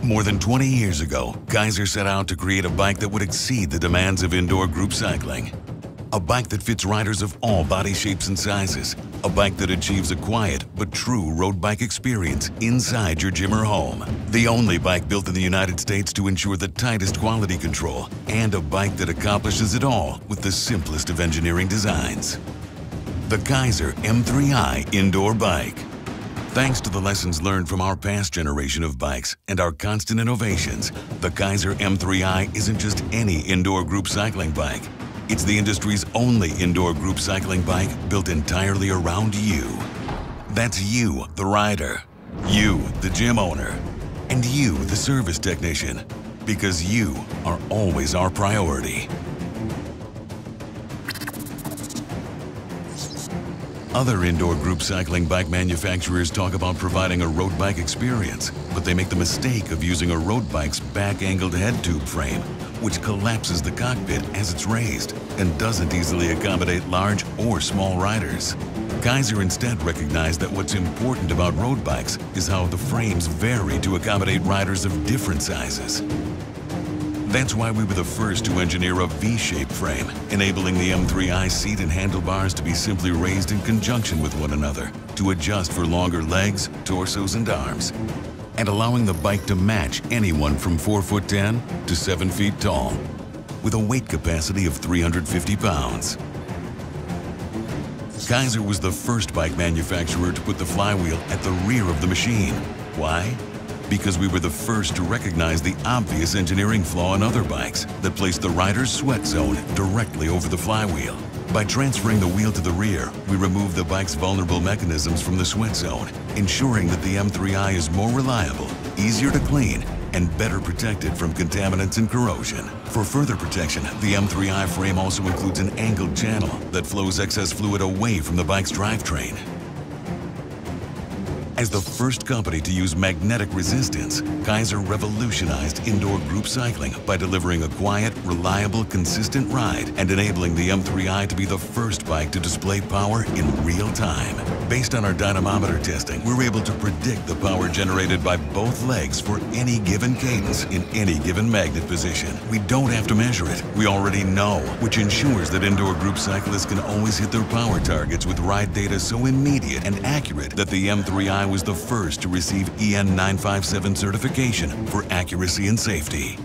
More than 20 years ago, Keiser set out to create a bike that would exceed the demands of indoor group cycling. A bike that fits riders of all body shapes and sizes. A bike that achieves a quiet but true road bike experience inside your gym or home. The only bike built in the United States to ensure the tightest quality control, and a bike that accomplishes it all with the simplest of engineering designs. The Keiser M3i indoor bike. Thanks to the lessons learned from our past generation of bikes and our constant innovations, the Keiser M3i isn't just any indoor group cycling bike. It's the industry's only indoor group cycling bike built entirely around you. That's you, the rider, you, the gym owner, and you, the service technician, because you are always our priority. Other indoor group cycling bike manufacturers talk about providing a road bike experience, but they make the mistake of using a road bike's back-angled head tube frame, which collapses the cockpit as it's raised and doesn't easily accommodate large or small riders. Keiser instead recognized that what's important about road bikes is how the frames vary to accommodate riders of different sizes. That's why we were the first to engineer a V-shaped frame, enabling the M3i seat and handlebars to be simply raised in conjunction with one another to adjust for longer legs, torsos, and arms, and allowing the bike to match anyone from 4'10" to 7 feet tall, with a weight capacity of 350 pounds. Keiser was the first bike manufacturer to put the flywheel at the rear of the machine. Why? Because we were the first to recognize the obvious engineering flaw in other bikes that placed the rider's sweat zone directly over the flywheel. By transferring the wheel to the rear, we removed the bike's vulnerable mechanisms from the sweat zone, ensuring that the M3i is more reliable, easier to clean, and better protected from contaminants and corrosion. For further protection, the M3i frame also includes an angled channel that flows excess fluid away from the bike's drivetrain. As the first company to use magnetic resistance, Keiser revolutionized indoor group cycling by delivering a quiet, reliable, consistent ride and enabling the M3i to be the first bike to display power in real time. Based on our dynamometer testing, we're able to predict the power generated by both legs for any given cadence in any given magnet position. We don't have to measure it. We already know, which ensures that indoor group cyclists can always hit their power targets with ride data so immediate and accurate that the M3i was the first to receive EN 957 certification for accuracy and safety.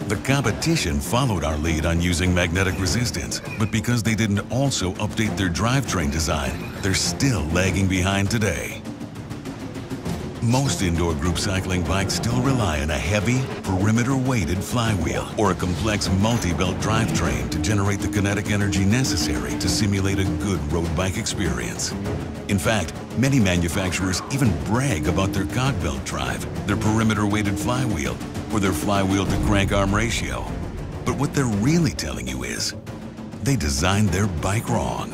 The competition followed our lead on using magnetic resistance, but because they didn't also update their drivetrain design, they're still lagging behind today. Most indoor group cycling bikes still rely on a heavy, perimeter-weighted flywheel or a complex multi-belt drivetrain to generate the kinetic energy necessary to simulate a good road bike experience. In fact, many manufacturers even brag about their cog belt drive, their perimeter-weighted flywheel, or their flywheel-to-crank arm ratio. But what they're really telling you is, they designed their bike wrong.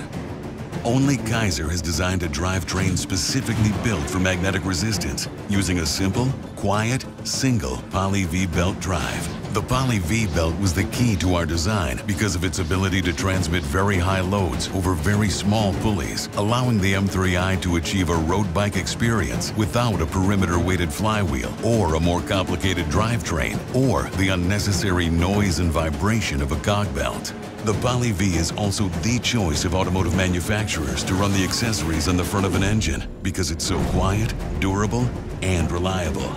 Only Keiser has designed a drivetrain specifically built for magnetic resistance using a simple, quiet, single Poly V belt drive. The Poly V belt was the key to our design because of its ability to transmit very high loads over very small pulleys, allowing the M3i to achieve a road bike experience without a perimeter-weighted flywheel or a more complicated drivetrain or the unnecessary noise and vibration of a cog belt. The Poly V is also the choice of automotive manufacturers to run the accessories on the front of an engine because it's so quiet, durable, and reliable.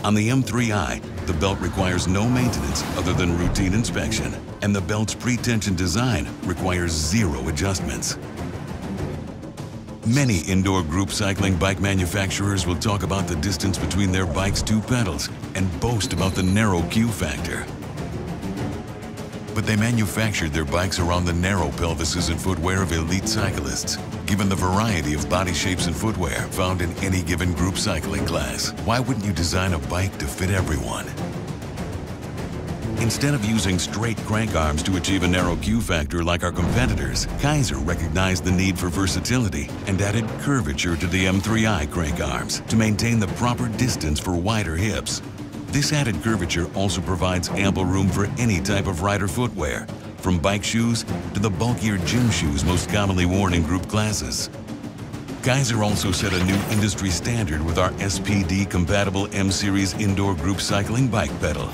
On the M3i, the belt requires no maintenance other than routine inspection, and the belt's pre-tension design requires zero adjustments. Many indoor group cycling bike manufacturers will talk about the distance between their bike's two pedals and boast about the narrow Q factor. But they manufactured their bikes around the narrow pelvises and footwear of elite cyclists. Given the variety of body shapes and footwear found in any given group cycling class, why wouldn't you design a bike to fit everyone? Instead of using straight crank arms to achieve a narrow Q factor like our competitors, Keiser recognized the need for versatility and added curvature to the M3i crank arms to maintain the proper distance for wider hips. This added curvature also provides ample room for any type of rider footwear, from bike shoes to the bulkier gym shoes most commonly worn in group classes. Keiser also set a new industry standard with our SPD-compatible M-Series indoor group cycling bike pedal.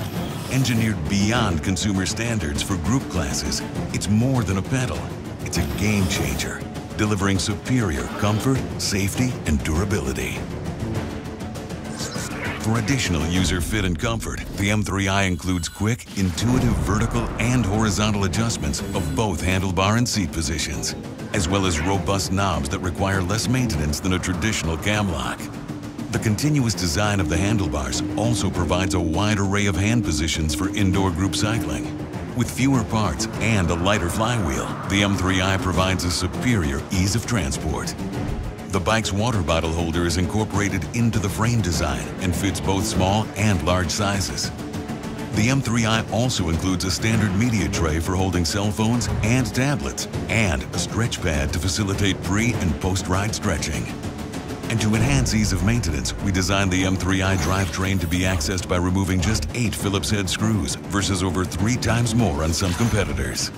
Engineered beyond consumer standards for group classes, it's more than a pedal. It's a game changer, delivering superior comfort, safety, and durability. For additional user fit and comfort, the M3i includes quick, intuitive vertical and horizontal adjustments of both handlebar and seat positions, as well as robust knobs that require less maintenance than a traditional cam lock. The continuous design of the handlebars also provides a wide array of hand positions for indoor group cycling. With fewer parts and a lighter flywheel, the M3i provides a superior ease of transport. The bike's water bottle holder is incorporated into the frame design and fits both small and large sizes. The M3i also includes a standard media tray for holding cell phones and tablets, and a stretch pad to facilitate pre- and post-ride stretching. And to enhance ease of maintenance, we designed the M3i drivetrain to be accessed by removing just 8 Phillips head screws versus over 3 times more on some competitors.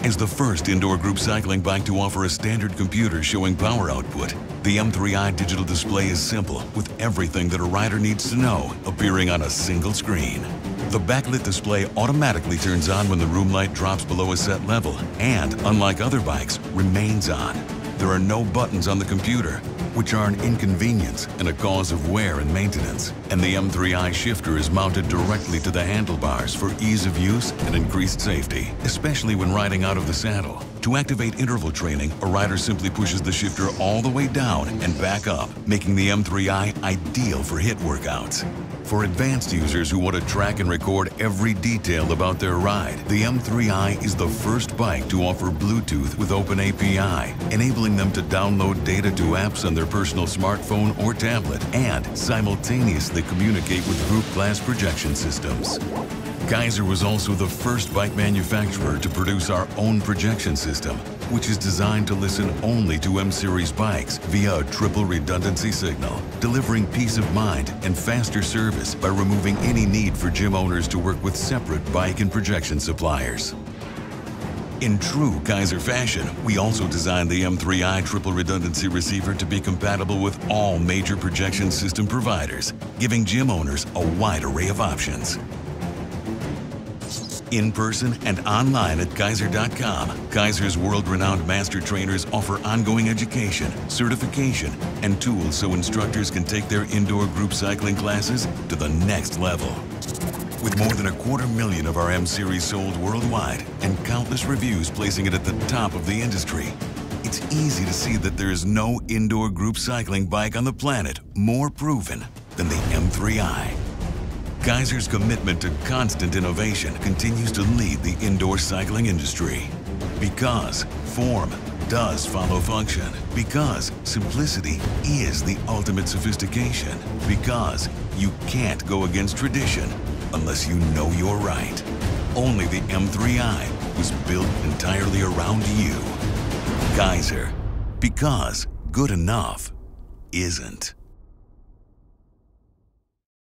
As the first indoor group cycling bike to offer a standard computer showing power output, the M3i digital display is simple, with everything that a rider needs to know appearing on a single screen. The backlit display automatically turns on when the room light drops below a set level and, unlike other bikes, remains on. There are no buttons on the computer, which are an inconvenience and a cause of wear and maintenance. And the M3i shifter is mounted directly to the handlebars for ease of use and increased safety, especially when riding out of the saddle. To activate interval training, a rider simply pushes the shifter all the way down and back up, making the M3i ideal for HIIT workouts. For advanced users who want to track and record every detail about their ride, the M3i is the first bike to offer Bluetooth with Open API, enabling them to download data to apps on their personal smartphone or tablet and simultaneously communicate with group class projection systems. Keiser was also the first bike manufacturer to produce our own projection system, which is designed to listen only to M-Series bikes via a triple redundancy signal, delivering peace of mind and faster service by removing any need for gym owners to work with separate bike and projection suppliers. In true Keiser fashion, we also designed the M3i triple redundancy receiver to be compatible with all major projection system providers, giving gym owners a wide array of options. In person and online at Keiser.com, Keiser's world-renowned master trainers offer ongoing education, certification, and tools so instructors can take their indoor group cycling classes to the next level. With more than 250,000 of our M-Series sold worldwide and countless reviews placing it at the top of the industry, it's easy to see that there is no indoor group cycling bike on the planet more proven than the M3i. Keiser's commitment to constant innovation continues to lead the indoor cycling industry. Because form does follow function. Because simplicity is the ultimate sophistication. Because you can't go against tradition unless you know you're right. Only the M3i was built entirely around you. Keiser. Because good enough isn't.